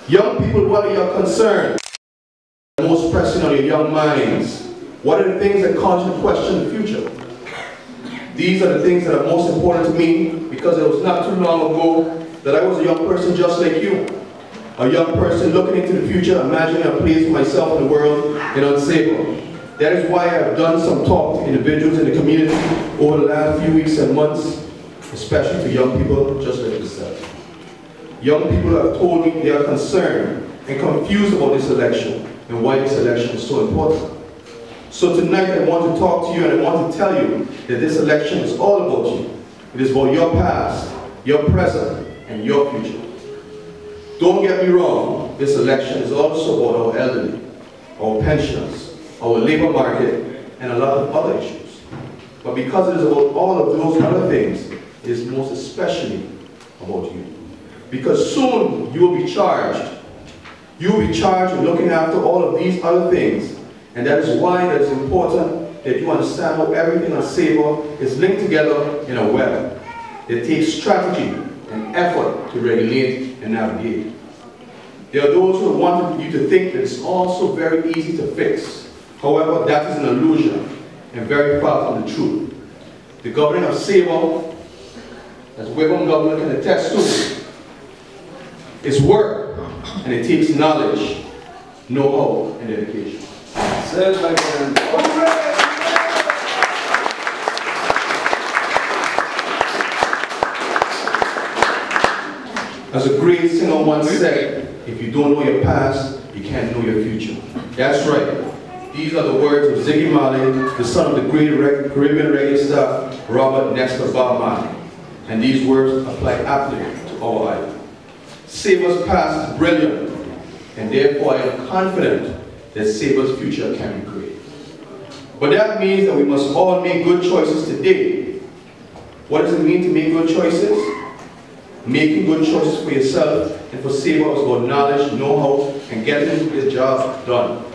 Young people, what are your concerns? Most pressing on your young minds? What are the things that cause you to question the future? These are the things that are most important to me, because it was not too long ago that I was a young person just like you. A young person looking into the future, imagining a place for myself in the world and unstable. That is why I've done some talk to individuals in the community over the last few weeks and months, especially to young people just like yourself. Young people have told me they are concerned and confused about this election and why this election is so important. So tonight I want to talk to you, and I want to tell you that this election is all about you. It is about your past, your present, and your future. Don't get me wrong, this election is also about our elderly, our pensioners, our labor market, and a lot of other issues. But because it is about all of those other things, it is most especially about you. Because soon you will be charged. You will be charged with looking after all of these other things. And that is why it is important that you understand how everything on SABRE is linked together in a web. It takes strategy and effort to regulate and navigate. There are those who want you to think that it's also very easy to fix. However, that is an illusion and very far from the truth. The governing of SABRE, as WIPOM government can attest to, is work, and it takes knowledge, know-how, and dedication. Said by As a great singer once said, if you don't know your past, you can't know your future. That's right. These are the words of Ziggy Marley, the son of the great Caribbean reggae star, Robert Nesta Bob Marley. And these words apply aptly to our island. SABRE's past is brilliant, and therefore I am confident that SABRE's future can be great. But that means that we must all make good choices today. What does it mean to make good choices? Making good choices for yourself and for SABRE is about knowledge, know-how, and getting the job done.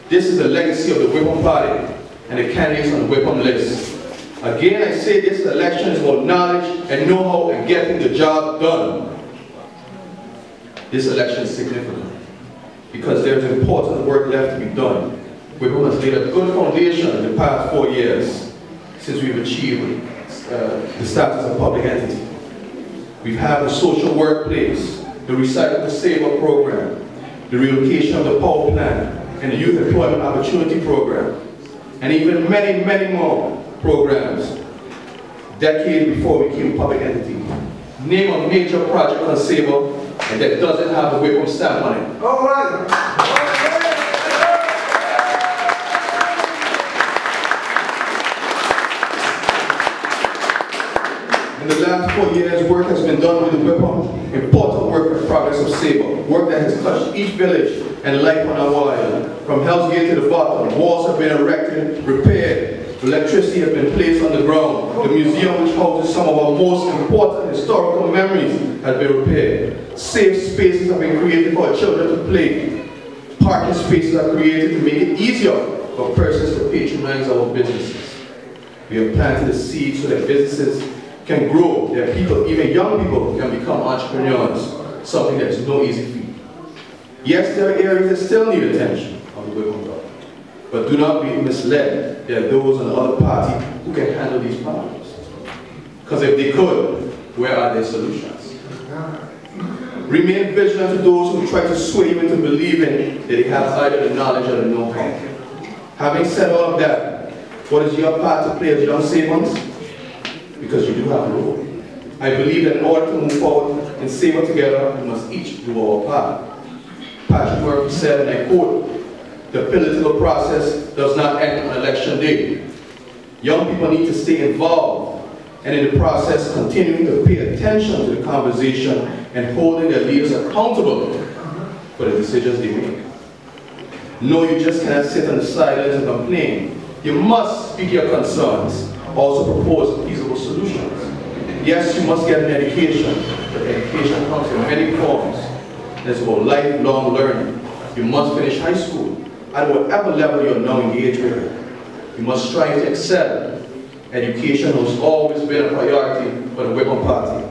This is the legacy of the WIPOM party and the candidates on the WIPOM list. Again, I say this election is about knowledge and know-how and getting the job done. This election is significant because there is important work left to be done. WIPOM has laid a good foundation in the past 4 years since we've achieved the status of public entity. We've had the social workplace, the Recycle to SABRE program, the relocation of the power plant, and the Youth Employment Opportunity Program, and even many, many more programs decades before we became a public entity. Name a major project on SABRE and that doesn't have a WIPOM stamp on it. all right. In the last 4 years, work has been done with the WIPOM. Important work for the progress of SABRE. Work that has touched each village and life on our island. From Hell's Gate to the bottom, walls have been erected, repaired. Electricity has been placed on the ground. The museum, which houses some of our most important historical memories, has been repaired. Safe spaces have been created for our children to play. Parking spaces are created to make it easier for persons to patronize our businesses. We have planted the seeds so that businesses can grow, that people, even young people, can become entrepreneurs, something that is no easy feat. Yes, there are areas that still need attention of the WIPOM government, but do not be misled. There are those on the other party who can handle these problems. Because if they could, where are their solutions? Remain vigilant to those who try to sway you into believing that they have either the knowledge or the know-how. Having said all of that, what is your part to play as young SABREans? Because you do have a role. I believe that in order to move forward and SABRE together, we must each do our part. Patrick Murphy said, and I quote, "The political process does not end on election day. Young people need to stay involved, and in the process, continuing to pay attention to the conversation and holding their leaders accountable for the decisions they make. No, you just cannot sit on the sidelines and complain. You must speak your concerns, also propose feasible solutions. Yes, you must get an education, but education comes in many forms. It's about lifelong learning. You must finish high school at whatever level you're now engaged with. You must strive to excel. Education has always been a priority for the WIPOM party.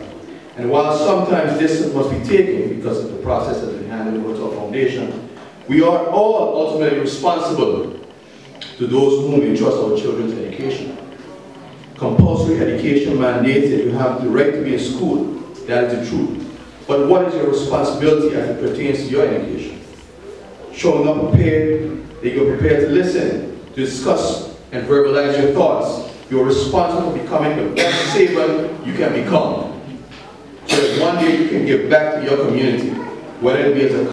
And while sometimes this must be taken because the process has been handed over to our foundation, we are all ultimately responsible to those whom we entrust our children's education. Compulsory education mandates that you have the right to be in school. That is the truth. But what is your responsibility as it pertains to your education? Showing up prepared, that you're prepared to listen, to discuss, and verbalize your thoughts. You're responsible for becoming the best saver you can become. So that one day you can give back to your community, whether it be as a